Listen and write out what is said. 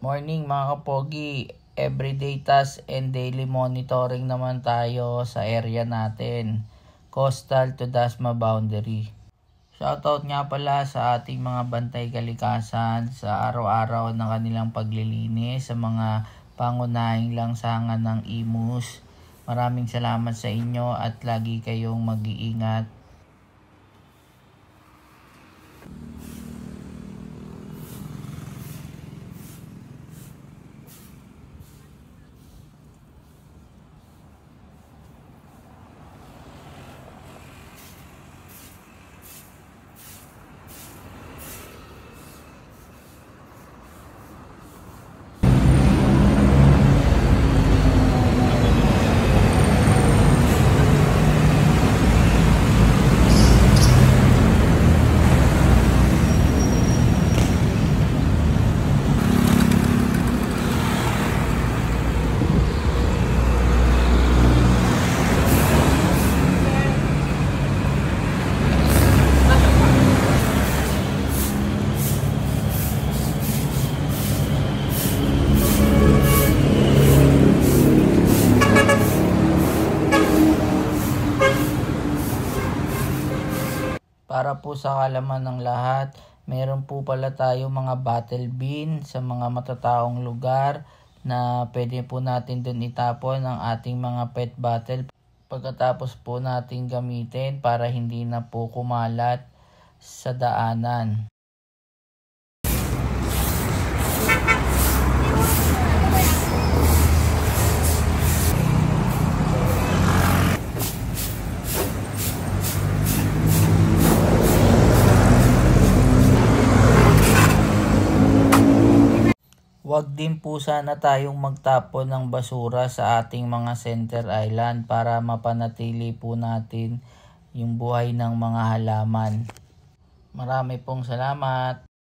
Morning mga kapogi, everyday task and daily monitoring naman tayo sa area natin, coastal to Dasma boundary. Shoutout nga pala sa ating mga bantay kalikasan sa araw-araw ng kanilang paglilinis sa mga pangunahing langsangan ng imus. Maraming salamat sa inyo at lagi kayong mag-iingat. Para po sa kalaman ng lahat, meron po pala tayo mga bottle bin sa mga matataong lugar na pwede po natin dun itapon ang ating mga PET bottle pagkatapos po natin gamitin para hindi na po kumalat sa daanan. Huwag din po sana tayong magtapon ng basura sa ating mga center island para mapanatili po natin yung buhay ng mga halaman. Marami pong salamat.